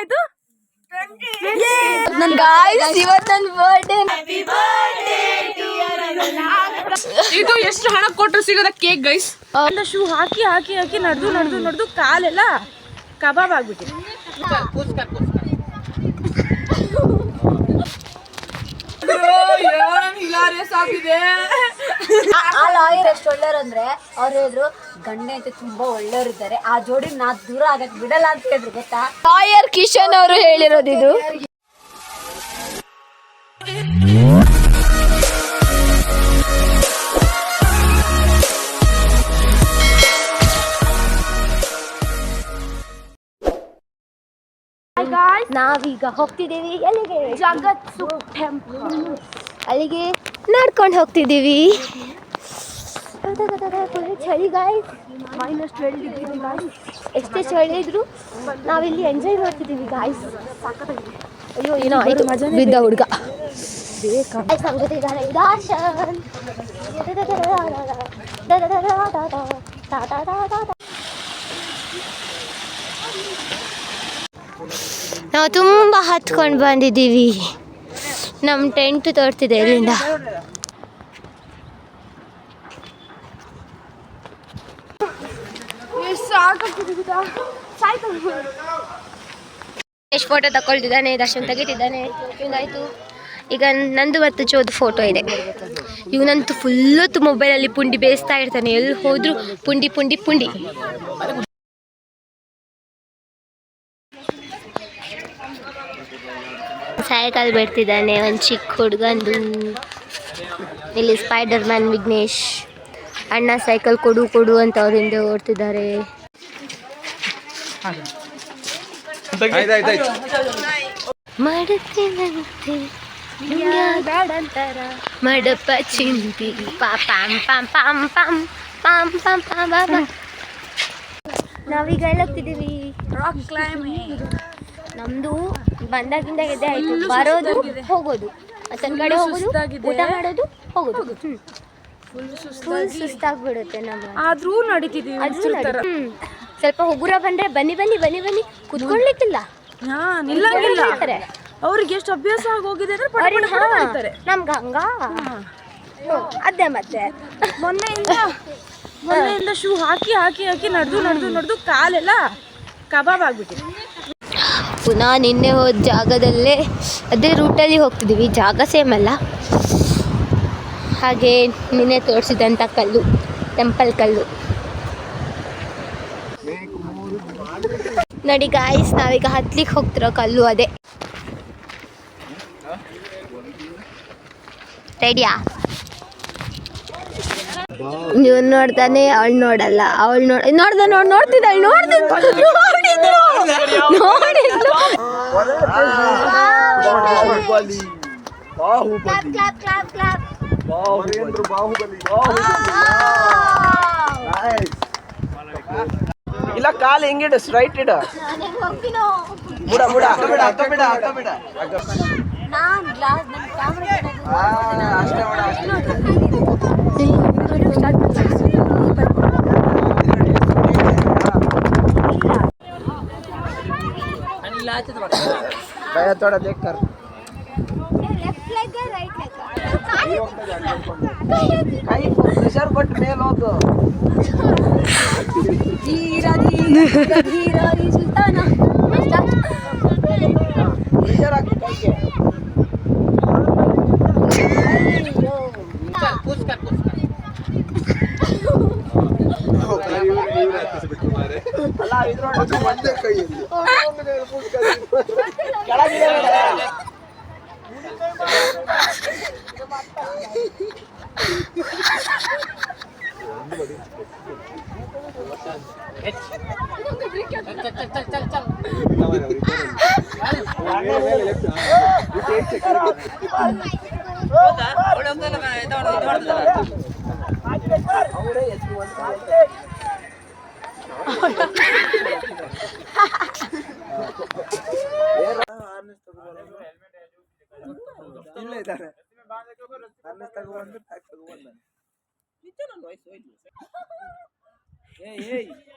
ಆಯ್ತು? ನನ್ ಗಾಯ್ಸ್ ಇವತ್ತು ನನ್ನ ಬರ್ಡೇ. ಇದು ಎಷ್ಟು ಹಣ ಕೊಟ್ಟರು ಸಿಗೋದ ಕೇಕ್ ಗೈಸ್. ಶೂ ಹಾಕಿ ಹಾಕಿ ಹಾಕಿ ನಡೆದು ಕಾಲೆಲ್ಲ ಕಬಾಬ್ ಆಗ್ಬಿಟ್ಟಿದೆ. ಆ ಲಾಯರ್ ಎಷ್ಟು ಒಳ್ಳೆಯವ್ರು ಅಂದ್ರೆ ಅವ್ರು ಹೇಳಿದ್ರು ಗಂಡ ಅಂತ ತುಂಬಾ ಒಳ್ಳೆಯವ್ರು ಇದ್ದಾರೆ, ಆ ಜೋಡಿ ನಾ ದೂರ ಆಗಕ್ ಬಿಡಲ್ಲ ಅಂತ ಹೇಳಿದ್ರು ಗೊತ್ತಾ. ಲಾಯರ್ ಕಿಶನ್ ಅವರು ಹೇಳಿರೋದು ಇದು. ನಾವೀಗ ಹೋಗ್ತಿದ್ದೀವಿ ಎಲ್ಲಿಗೆ? ಜಗತ್ಸು ಟೆಂಪಲ್. ಅಲ್ಲಿಗೆ ನಡ್ಕೊಂಡು ಹೋಗ್ತಿದ್ದೀವಿ. ಚಳಿ ಗಾಯ್ಸ್, -12 ಗಾಯ್ಸ್. ಎಷ್ಟೇ ಚಳಿ ಇದ್ರು ನಾವಿಲ್ಲಿ ಎಂಜಾಯ್ ಮಾಡ್ತಿದ್ದೀವಿ ಗಾಯ್ಸ್. ಅಯ್ಯೋ ಏನೋ ಆಯ್ತು, ಬಿದ್ದ ಹುಡುಗ. ಸಂಗತಿದ್ದಾರೆ ದರ್ಶನ್. ನಾವು ತುಂಬ ಹತ್ಕೊಂಡು ಬಂದಿದ್ದೀವಿ. ನಮ್ಮ ಟೆಂಟ್ ತೋರ್ತಿದೆ ಇಲ್ಲಿಂದ. ಎಷ್ಟು ಫೋಟೋ ತಗೊಳ್ತಿದ್ದಾನೆ, ದರ್ಶನ್ ತೆಗಿತಿದ್ದಾನೆ. ಹಿಂಗಾಯ್ತು. ಈಗ ನಂದು ಮತ್ತು ಚೋದು ಫೋಟೋ ಇದೆ. ಇವನಂತೂ ಫುಲ್ಲೊತ್ತು ಮೊಬೈಲಲ್ಲಿ ಪುಂಡಿ ಬೇಯಿಸ್ತಾ ಇರ್ತಾನೆ. ಎಲ್ಲಿ ಹೋದ್ರು ಪುಂಡಿ ಪುಂಡಿ ಪುಂಡಿ. ಸೈಕಲ್ ಬಿಡ್ತಿದ್ದಾನೆ ಒಂದು ಚಿಕ್ಕ ಹುಡುಗಂದು. ಇಲ್ಲಿ ಸ್ಪೈಡರ್ ಮ್ಯಾನ್ ವಿಘ್ನೇಶ್ ಅಣ್ಣ ಸೈಕಲ್ ಕೊಡು ಕೊಡು ಅಂತ ಅವರಿಂದ ಓಡ್ತಿದ್ದಾರೆ. ಮಡಪ ಚಿಂತಿ palm palm palm palm palm palm palm. ನಾವೀಗ ಎಲ್ಲೋಗ್ತಿದ್ದೀವಿ? Rock climbing. ನಮ್ದು ಬಂದಾಗಿಂದ ಎದೆ ಆಯ್ತು. ಬರೋದು ಹೋಗೋದು, ಮತ್ತೊಂದು ಕಡೆ ಹೋಗೋದು, ಊಟ ಮಾಡೋದು, ಹೋಗೋದು. ಫುಲ್ ಸುಸ್ತಾಗ್ಬಿಡುತ್ತೆ ನಮ್ಗೆ. ಆದ್ರೂ ನಡೀತಿದ್ದೀವಿ. ಸ್ವಲ್ಪ ಹುಗುರ ಬಂದ್ರೆ ಬನ್ನಿ ಬನ್ನಿ ಬನ್ನಿ ಬನ್ನಿ ಕುತ್ಕೊಳ್ಳಿಕ್ಕಿಲ್ಲ, ನಿಲ್ಲಂಗಿಲ್ಲ. ಅವ್ರಿಗೆ ಎಷ್ಟು ಅಭ್ಯಾಸ ಆಗೋಗಿದೆ ಅಂದ್ರೆ ನಮ್ಗೆ ಹಂಗ ಅದೇ. ಮತ್ತೆ ಮೊನ್ನೆಯಿಂದ ಶೂ ಹಾಕಿ ಹಾಕಿ ಹಾಕಿ ನಡೆದು ಕಾಲೆಲ್ಲ ಕಬಾಬ್ ಆಗ್ಬಿಟ್ಟಿದೆ. ಪುನಃ ನಿನ್ನೆ ಹೋದ ಜಾಗದಲ್ಲೇ ಅದೇ ರೂಟಲ್ಲಿ ಹೋಗ್ತಿದ್ದೀವಿ. ಜಾಗ ಸೇಮ್ ಅಲ್ಲ. ಹಾಗೆ ನಿನ್ನೆ ತೋರಿಸಿದಂಥ ಕಲ್ಲು, ಟೆಂಪಲ್ ಕಲ್ಲು. ನೋಡಿ ಗಾಯ್ಸ್, ನಾವೀಗ ಹತ್ಲಿಕ್ಕೆ ಹೋಗ್ತಿರೋ ಕಲ್ಲು ಅದೇ. ರೆಡಿಯಾ? ನೀವು ನೋಡ್ತಾನೆ, ಅವಳು ನೋಡಲ್ಲ. ಅವಳು ನೋಡ್ತಿದ್ದಾಳೆ. ಇಲ್ಲ, ಕಾಲು ಹೆಂಗಿಡ ಸ್ಟ್ರೈಟ್ ಇಡ. ಬುಡ ಬುಡ ಅಷ್ಟೇ ಬಿಡ. भैया थोड़ा देख कर. लेफ्ट लेग है राइट लेग कहीं प्रेशर बट मेल हो तो धीरा धीरा धीरा सुल्ताना प्रेशर आके कहीं चल पुश कर ಅಲ್ಲ ಇದ್ರೊಳಗೆ ಒಂದೇ ಕೈಯಲ್ಲಿ ಪುಷ್ ಕೆಳಗೆ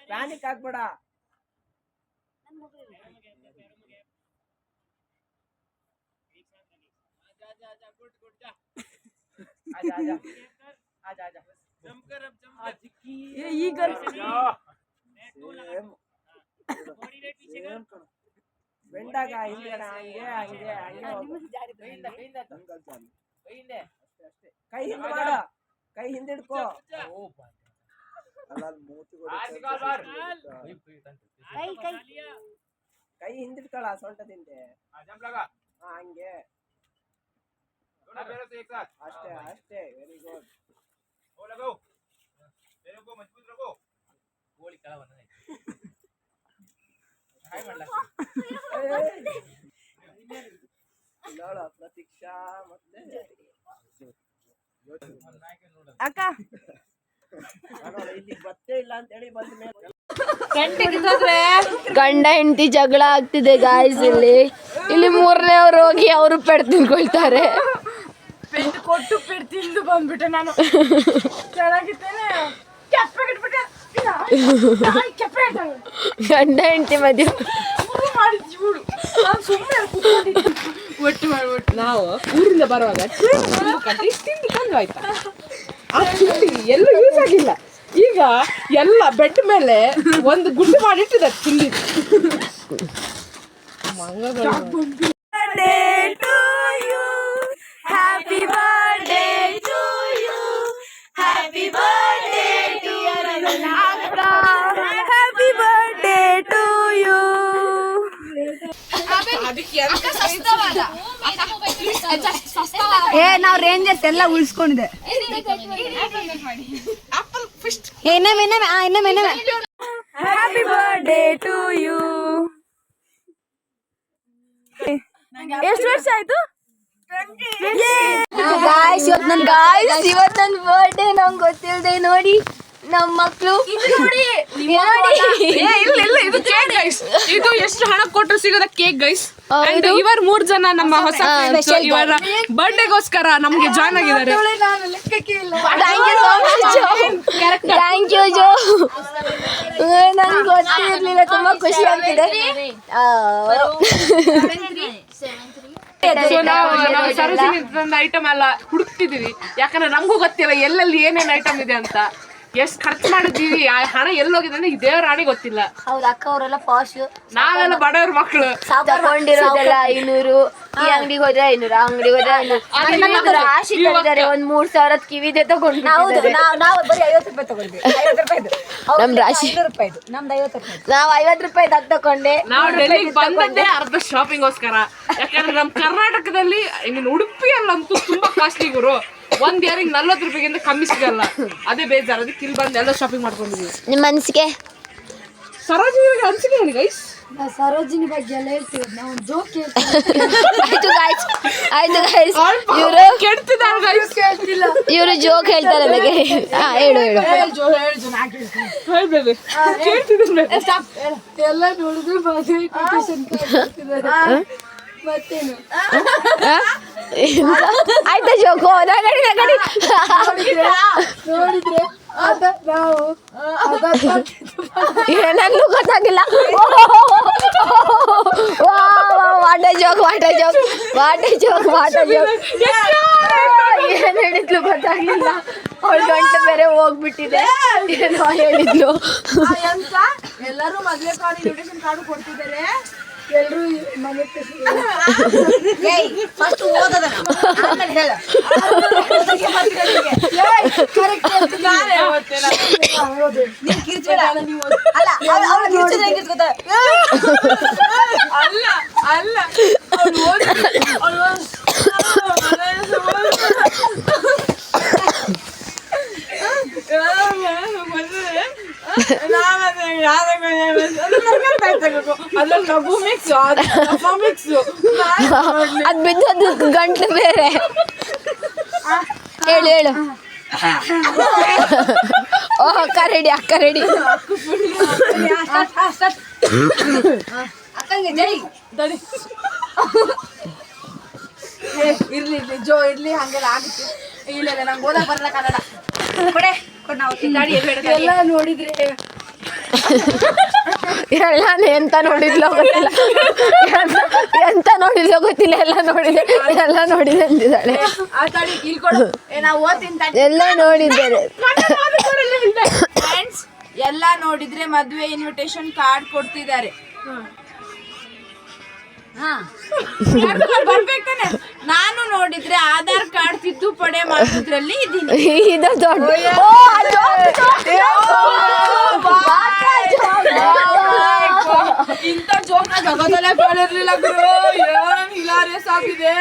ಪ್ಲಾನಿಕ್ ಆಗ್ಬೇಡ. ಬೆಂಡಾಗ ಹಿಂದೆ ಹಂಗೆ ಕೈ ಹಿಂದೆ ಮಾಡ, ಕೈ ಹಿಂದಿಡ್ಕೋ. ಕೈ ಹಿಂದಿಡ್ಕೊಳ ಸೊಂಟದಿಂದೆ. ಹಂಗೆ ಅಷ್ಟೇ ಅಷ್ಟೇ. Very good. ನೋಡ ಪ್ರತೀಕ್ಷಾ ಮತ್ತೆ ಅಕ್ಕ ಇಲ್ಲಿ ಬತ್ತೇ ಇಲ್ಲ ಅಂತ ಹೇಳಿ ಬಂದ ಮೇಲೆ ಗಂಡ ಹೆಂಡತಿ ಜಗಳ ಆಗ್ತಿದೆ ಗಾಯ್ಸ್. ಇಲ್ಲಿ ಮೂರನೇವ್ರು ಹೋಗಿ ಅವರು ಪೆಡ್ ತಿನ್ಕೊಳ್ತಾರೆ. ಪೆಟ್ಟು ಕೊಟ್ಟು ಪೆಟ್ಟು ತಿಂದು ಬಂದ್ಬಿಟ್ಟೆ ನಾನು. ಚೆನ್ನಾಗಿದ್ದೇನೆ. ಗಂಡ ಹೆಂಡತಿ ಮದುವೆ ಒಟ್ಟು ಮಾಡ್ಬಿಟ್ಟು ನಾವು ಊರಿಂದ ಬರುವಾಗ ತಿಂದು ತಂದು ಆಯ್ತಾ, ಆ ತಿಂಡಿ ಎಲ್ಲೂ ಯೂಸ್ ಆಗಿಲ್ಲ. ಈಗ ಎಲ್ಲ ಬೆಡ್ ಮೇಲೆ ಒಂದು ಗುಂಡು ಮಾಡಿಟ್ಟಿದೆ ತಿಂಡಿ. Happy birthday to you, happy birthday to ಅಕ್ಕ, ಹ್ಯಾಪಿ ಬರ್ಡೇ ಟು ಯು. ನಾವ್ ರೇಂಜರ್ಸ್ ಎಲ್ಲ ಉಳಿಸ್ಕೊಂಡಿದೆ. Happy birthday to you. ಎಷ್ಟು ವರ್ಷ ಆಯ್ತು ಗಾಯ್ಸ್? ಇವತ್ತು ನನ್ನ ಬರ್ಡೇ ನಂಗೆ ಗೊತ್ತಿಲ್ಲದೆ ನೋಡಿ ನಮ್ಮ ಮಕ್ಕಳು ಇದು ಎಷ್ಟು ಹಣ ಕೊಟ್ಟರು ಸಿಗೋದ ಕೇಕ್ ಗೈಸ್. ಇವರು 3 ಜನ ನಮ್ಮ ಹೊಸ friends. ಇವರ ಬರ್ಡೇಗೋಸ್ಕರ ನಮ್ಗೆ ಜಾಯ್ನ್ ಆಗಿದ್ದಾರೆ. ಥ್ಯಾಂಕ್ ಯು ಜೋ. ನಂಗೆ ಗೊತ್ತಿರ್ಲಿಲ್ಲ, ತುಂಬಾ ಖುಷಿ ಆಗ್ತಿದೆ. ನಾವು ಸರೋಜಿನಿ ಐಟಮ್ ಎಲ್ಲ ಹುಡುಕ್ತಿದೀವಿ, ಯಾಕಂದ್ರೆ ನಮಗೂ ಗೊತ್ತಿಲ್ಲ ಎಲ್ಲೆಲ್ಲಿ ಏನೇನ್ ಐಟಮ್ ಇದೆ ಅಂತ. ಎಷ್ಟು ಖರ್ಚು ಮಾಡಿದೀವಿ, ಆ ಹಣ ಎಲ್ಲೋಗಿದೆ ಅಂದ್ರೆ ದೇವ್ರ ರಾಣಿ ಗೊತ್ತಿಲ್ಲ. ಹೌದು, ಅಕ್ಕ ಅವರೆಲ್ಲ ಪಾಶ್, ನಾವೆಲ್ಲ ಬಡವ್ರ ಮಕ್ಕಳು. ತಗೊಂಡಿರೋದೆಲ್ಲ 500, ಈ ಅಂಗಡಿಗೆ ಹೋದ್ರೆ 500, ಆ ಅಂಗಡಿಗೆ ಹೋದ್ರೆ 500. ರಾಶಿ ತಂದಿದ್ದಾರೆ, ಒಂದ್ 3000 ಕಿವಿದೆ ತಗೊಂಡು. ನಾವು ಬರೀ 50 ರೂಪಾಯಿ ತಗೊಂಡ್ವಿ. 50 ರೂಪಾಯಿದು ನಮ್ ರಾಶಿ, 500 ರೂಪಾಯಿದು ನಮ್ದು 50 ರೂಪಾಯಿ. ನಾವು 50 ರೂಪಾಯಿದಾಗ ತಗೊಂಡೆ. ನಾವು ಡೆಲ್ಲಿಗೆ ಬಂದದ್ದೇ ಅರ್ಧ ಶಾಪಿಂಗ್ಗೋಸ್ಕರ. ಯಾಕಂದ್ರೆ ನಮ್ ಕರ್ನಾಟಕದಲ್ಲಿ ಉಡುಪಿಯಲ್ಲಂತೂ ತುಂಬಾ ಕಾಸ್ಟ್ಲಿ ಗುರು. ಒಂದ್ ಇಯರಿಂಗ್ 40 ರೂಪಾಯಿಗಿಂತ ಕಮ್ಮಿ ಸಿಗಲ್ಲ. ಅದೇ ಬೇಜಾರು. ಅದಕ್ಕೆ ಇಲ್ಲಿ ಬಂದು ಎಲ್ಲ ಶಾಪಿಂಗ್ ಮಾಡ್ಕೊಂಡಿದ್ವಿ. ನಿಮ್ಮ ಮನಸ್ಸಿಗೆ ಸರೋಜಿನಿ ಅನ್ಸಿಕೆ ಹೇಳಿ ಗೈಸ್. ಸರೋಜಿನಿ ಬಗ್ಗೆ ಎಲ್ಲ ಹೇಳ್ತೀವಿ ನಾವು, ಜೋಕ್ ಆಯ್ತು ಗೈಸ್, ಇವರು ಕೆಡ್ತಿದ್ದಾರೆ ಗೈಸ್. ಇವರು ಜೋಕ್ ಹೇಳ್ತಾರೆ ನನಗೆ. ಹೇಳು ಹೇಳ್ಬೇಡಿ, ಕೇಳ್ತಿದ್ದೀನಿ. ಎಲ್ಲ ನೋಡಿದ್ರು ಮದುವೆ ಕೊಟೇಶನ್ ಮತ್ತೇನು ಆಯ್ತಾ ಜೋಕು? ನಗಡಿ ನೋಡಿದ್ರೆ ನಾವು ಏನನ್ನೂ ಗೊತ್ತಾಗಿಲ್ಲ. ವಾಟ ಜೋಕ್ ಏನ್ ಹೇಳಿದ್ಲು ಗೊತ್ತಾಗಿಲ್ಲ. ಅವಳ ಗಂಟೆ ಬೇರೆ ಹೋಗ್ಬಿಟ್ಟಿದೆ. ಏನೋ ಹೇಳಿದ್ಲು. ಎಲ್ಲರೂ ಮದುವೆ ಕಾರ್ಡ್, ಇನ್ವಿಟೇಷನ್ ಕಾರ್ಡ್ ಕೊಡ್ತಿದ್ದಾರೆ. ಎಲ್ಲರೂ ಮನೆ ಫಸ್ಟ್ ಓದೋದ ಹೇಳ ಅಲ್ಲ ಅದ್ ಬಿದ್ದದ್ದು ಗಂಟು ಬೇರೆ. ಹೇಳು. ಓ ಅಕ್ಕ ರೆಡಿ. ಇರ್ಲಿ ಜೋ ಇರ್ಲಿ, ಹಂಗೆಲ್ಲ ಆಗುತ್ತೆ. ಇಲ್ಲ ನಂಗೆ ಓದಕ್ ಬರಲ್ಲ ಕನ್ನಡ. ಎಲ್ಲ ನೋಡಿದ್ರೆ ಎಲ್ಲಾನು ಎಂತ ನೋಡಿದ್ಲೋ ಗೊತ್ತಿಲ್ಲ, ಎಂತ ನೋಡಿದ್ಲೋ ಗೊತ್ತಿಲ್ಲ, ಎಲ್ಲ ನೋಡಿದೆ ಅಂತಿದ್ದಾಳೆ. ಎಲ್ಲ ನೋಡಿದ್ದಾರೆ. ಫ್ರೆಂಡ್ಸ್ ಎಲ್ಲ ನೋಡಿದ್ರೆ ಮದುವೆ ಇನ್ವಿಟೇಷನ್ ಕಾರ್ಡ್ ಕೊಡ್ತಿದ್ದಾರೆ. ಬರ್ಬೇಕಾನೆ ನಾನು ನೋಡಿದ್ರೆ ಆಧಾರ್ ಕಾರ್ಡ್ ತಿದ್ದುಪಡಿ ಮಾಡೋದ್ರಲ್ಲಿ ಇದೀನಿ. ಇದು ದೊಡ್ಡ ಇಂಥ ಜೋಕ್ ಜಗದಲ್ಲೇ ಕಾಣಿರ್ಲಿಲ್ಲ ಗುರು. ಏನ್ ಹಿಲಾರಿಯಸ್ ಆಗಿದೆ.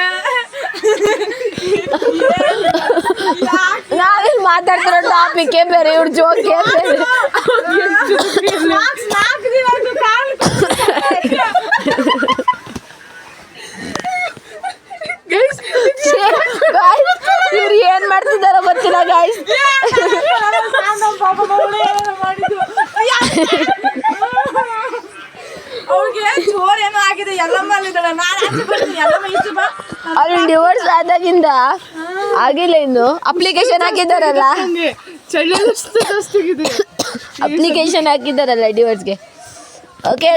ನಾವಿಲ್ಲಿ ಮಾತಾಡ್ತಿರೋ ಟಾಪಿಕ್ ಬೇರೆ, ಇವ್ರ ಜೋಕೆ ಬೇರೆ. ಇವ್ರು ಏನ್ ಮಾಡ್ತಿದಾರೋ ಗೊತ್ತಿಲ್ಲ ಗಾಯ್ಸ್. ಅವ್ರಿಗೆ ಜೋರ್ ಏನೋ ಆಗಿದೆ. ಎಲ್ಲಮ್ಮ ಅಲ್ಲಿದ್ದಾಳೆ, ನಾನು ಆಚೆ ಬರ್ತೀನಿ. ಎಲ್ಲಮ್ಮ ಈಚೆ ಬಾ. ಅವ್ರು ಡಿವೋರ್ಸ್ ಆದಾಗಿಂದ ಆಗಿಲ್ಲ, ಇನ್ನು ಅಪ್ಲಿಕೇಶನ್ ಹಾಕಿದಾರಲ್ಲ, ಅಪ್ಲಿಕೇಶನ್ ಹಾಕಿದಾರಲ್ಲ ಡಿವೋರ್ಸ್ಗೆ. ಓಕೆ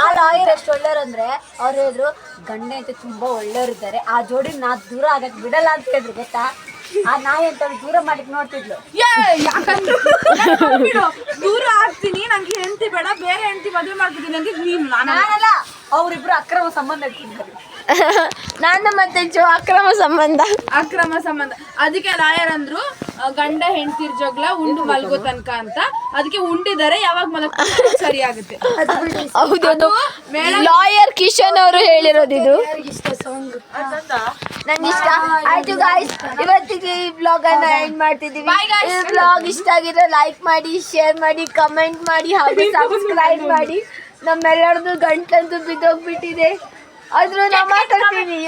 ಆ ಲಾಯರ್ ಎಷ್ಟು ಒಳ್ಳೆಯವ್ರು ಅಂದ್ರೆ ಅವ್ರು ಹೇಳಿದ್ರು ಗಂಡ ಅಂತ ತುಂಬಾ ಒಳ್ಳೆಯವ್ರು ಇದ್ದಾರೆ, ಆ ಜೋಡಿ ನಾ ದೂರ ಆಗಕ್ ಬಿಡಲ್ಲ ಅಂತ ಹೇಳಿದ್ರು. ಗೊತ್ತಾ, ಆ ನಾಯಿ ಅಂತ ದೂರ ಮಾಡಕ್ ನೋಡ್ತಿದ್ಲು. ಯಾಕಂದ್ರೆ ದೂರ ಆಗ್ತೀನಿ, ನಂಗೆ ಹೆಂಡತಿ ಬೇಡ, ಬೇರೆ ಹೆಂಡತಿ ಮದುವೆ ಮಾಡ್ತಿದ್ದೀನಿ ನಂಗೆ ನೀನು. ನಾನಲ್ಲ, ಅವ್ರಿಬ್ರು ಅಕ್ರಮ ಸಂಬಂಧ ಇಟ್ಕೊಂಡಿದ್ದಾರೆ. ನಾನು ಮತ್ತೆ ಅಕ್ರಮ ಸಂಬಂಧ. ಅದಕ್ಕೆ ಲಾಯರ್ ಅಂದ್ರು ಗಂಡ ಹೆಂಡತಿರ್ ಜಗಳ ಉಂಡು ಮಲ್ಗೋ ತನಕ ಅಂತ. ಅದಕ್ಕೆ ಉಂಡಿದ್ದಾರೆ, ಯಾವಾಗ ಮಲಗ್ ಸರಿ ಆಗುತ್ತೆ. ಹೌದು, ಲಾಯರ್ ಕಿಶನ್ ಅವರು ಹೇಳಿರೋದಿದು. ನಂಗೆ ಇಷ್ಟ ಆಯ್ತು ಗಾಯ್ಸ್. ಇವತ್ತಿಗೆ ಈ ಬ್ಲಾಗ್ ಅನ್ನ ಎಂಡ್ ಮಾಡ್ತಿದೀವಿ. ಈ ಬ್ಲಾಗ್ ಇಷ್ಟ ಆಗಿದ್ರೆ ಲೈಕ್ ಮಾಡಿ, ಶೇರ್ ಮಾಡಿ, ಕಮೆಂಟ್ ಮಾಡಿ, ಹಾಗೂ ಸಬ್ಸ್ಕ್ರೈಬ್ ಮಾಡಿ. ನಮ್ಮೆಲ್ಲರದು ಗಂಟಂತೂ ಬಿದ್ದೋಗ್ಬಿಟ್ಟಿದೆ, ಆದ್ರೂ ನಾ ಮಾತಾಡ್ತೀನಿ.